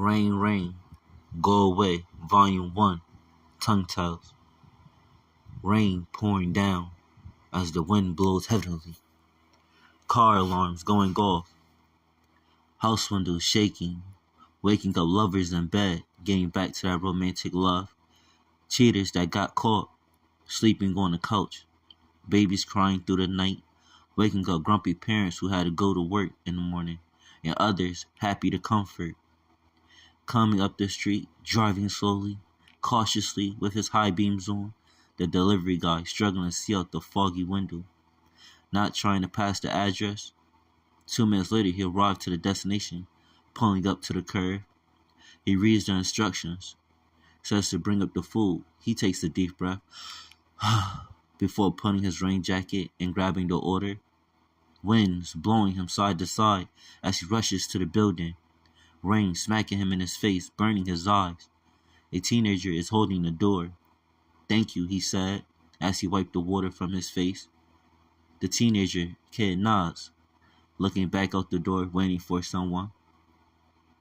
Rain, rain, go away. Volume 1, Tongue Tales. Rain pouring down as the wind blows heavily. Car alarms going off. House windows shaking. Waking up lovers in bed, getting back to that romantic love. Cheaters that got caught, sleeping on the couch. Babies crying through the night. Waking up grumpy parents who had to go to work in the morning. And others happy to comfort. Coming up the street, driving slowly, cautiously with his high beams on. The delivery guy struggling to see out the foggy window. Not trying to pass the address. 2 minutes later, he arrived to the destination, pulling up to the curb. He reads the instructions, says to bring up the food. He takes a deep breath before putting his rain jacket and grabbing the order. Winds blowing him side to side as he rushes to the building. Rain smacking him in his face, burning his eyes. A teenager is holding the door. "Thank you," he said, as he wiped the water from his face. The teenager kid nods, looking back out the door, waiting for someone.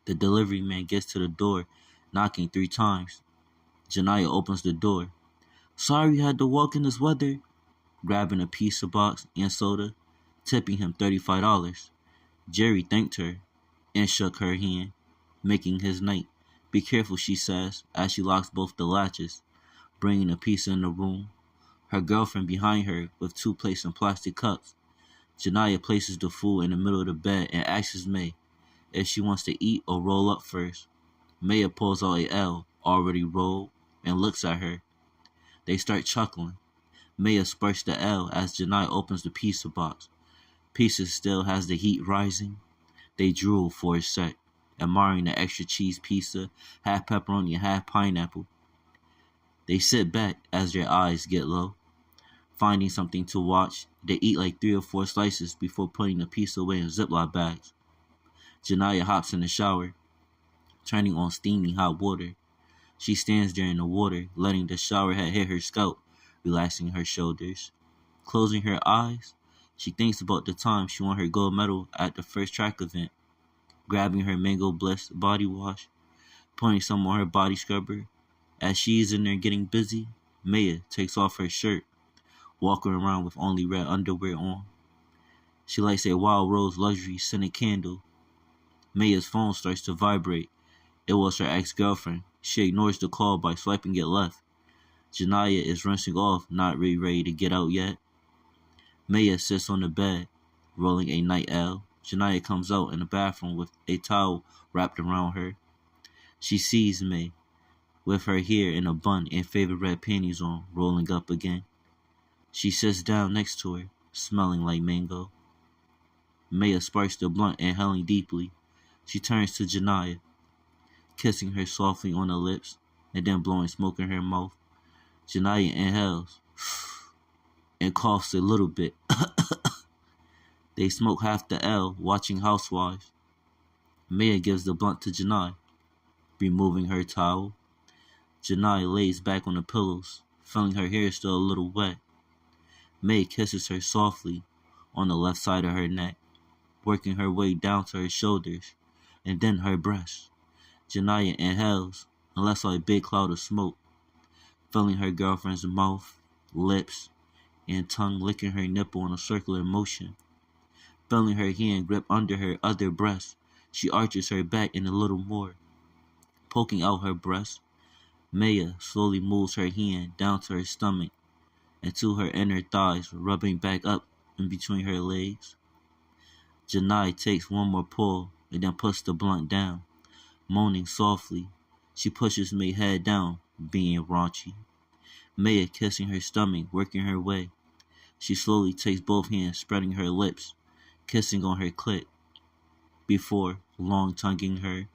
The delivery man gets to the door, knocking 3 times. Janiyah opens the door. "Sorry you had to walk in this weather," grabbing a pizza box and soda, tipping him $35. Jerry thanked her and shook her hand, making his night. "Be careful," she says, as she locks both the latches, bringing a pizza in the room. Her girlfriend behind her with 2 plates and plastic cups. Janiyah places the food in the middle of the bed and asks May if she wants to eat or roll up first. Maya pulls out a L, already rolled, and looks at her. They start chuckling. Maya sparks the L as Janiyah opens the pizza box. Pizza still has the heat rising. They drool for a sec, admiring the extra cheese pizza, half pepperoni and half pineapple. They sit back as their eyes get low. Finding something to watch, they eat like 3 or 4 slices before putting the pizza away in Ziploc bags. Janiyah hops in the shower, turning on steaming hot water. She stands there in the water, letting the shower head hit her scalp, relaxing her shoulders. Closing her eyes, she thinks about the time she won her gold medal at the first track event. Grabbing her Mango Bliss body wash, putting some on her body scrubber. As she's in there getting busy, Maya takes off her shirt, walking around with only red underwear on. She lights a Wild Rose luxury scented candle. Maya's phone starts to vibrate. It was her ex-girlfriend. She ignores the call by swiping it left. Janiyah is rinsing off, not really ready to get out yet. Maya sits on the bed, rolling a night L. Janiyah comes out in the bathroom with a towel wrapped around her. She sees May, with her hair in a bun and favorite red panties on, rolling up again. She sits down next to her, smelling like mango. Maya sparks the blunt, inhaling deeply. She turns to Janiyah, kissing her softly on the lips, and then blowing smoke in her mouth. Janiyah inhales and coughs a little bit. They smoke half the L, watching Housewives. Maya gives the blunt to Janiyah, removing her towel. Janiyah lays back on the pillows, feeling her hair still a little wet. May kisses her softly on the left side of her neck, working her way down to her shoulders, and then her breasts. Janiyah inhales and lets out a big cloud of smoke, filling her girlfriend's mouth, lips, and tongue, licking her nipple in a circular motion. Feeling her hand grip under her other breast, she arches her back in a little more. Poking out her breast, Maya slowly moves her hand down to her stomach and to her inner thighs, rubbing back up in between her legs. Janiyah takes one more pull and then puts the blunt down. Moaning softly, she pushes May's head down, being raunchy. Maya kissing her stomach, working her way. She slowly takes both hands, spreading her lips, kissing on her clit, before long tonguing her,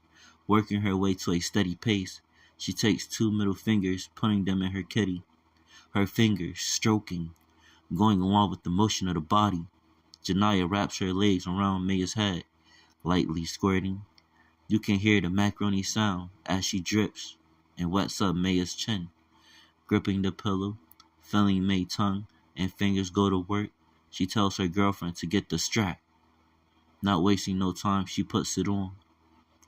working her way to a steady pace. She takes 2 middle fingers, putting them in her kitty, her fingers stroking, going along with the motion of the body. Janiyah wraps her legs around Maya's head, lightly squirting. You can hear the macaroni sound as she drips and wets up Maya's chin, gripping the pillow, feeling May's tongue and fingers go to work. She tells her girlfriend to get the strap. Not wasting no time, she puts it on.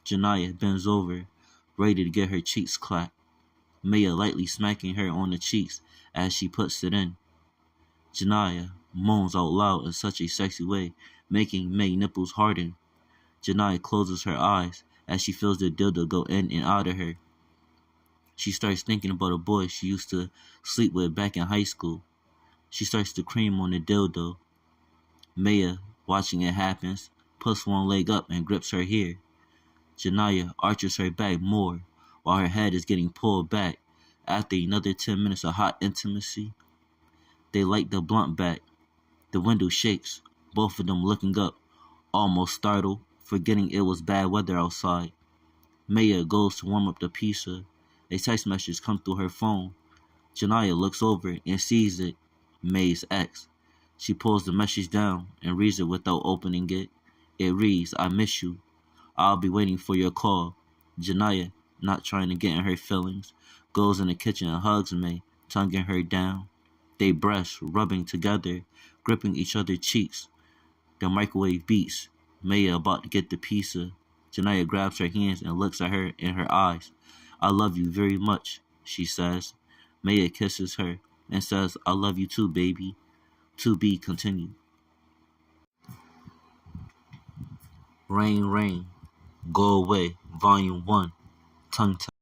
Janiyah bends over, ready to get her cheeks clapped. Maya lightly smacking her on the cheeks as she puts it in. Janiyah moans out loud in such a sexy way, making May nipples harden. Janiyah closes her eyes as she feels the dildo go in and out of her. She starts thinking about a boy she used to sleep with back in high school. She starts to cream on the dildo. Maya, watching it happen, puts one leg up and grips her hair. Janiyah arches her back more while her head is getting pulled back. After another 10 minutes of hot intimacy, they light the blunt back. The window shakes, both of them looking up, almost startled, forgetting it was bad weather outside. Maya goes to warm up the pizza. A text message comes through her phone. Janiyah looks over and sees it. May's ex. She pulls the message down and reads it without opening it. It reads, "I miss you. I'll be waiting for your call." Janiyah, not trying to get in her feelings, goes in the kitchen and hugs May, tonguing her down. They breasts rubbing together, gripping each other's cheeks. The microwave beeps. Maya about to get the pizza. Janiyah grabs her hands and looks at her in her eyes. "I love you very much," she says. Maya kisses her and says, "I love you too, baby." To be continued. Rain, Rain, Go Away, Volume 1, Tongue Tie.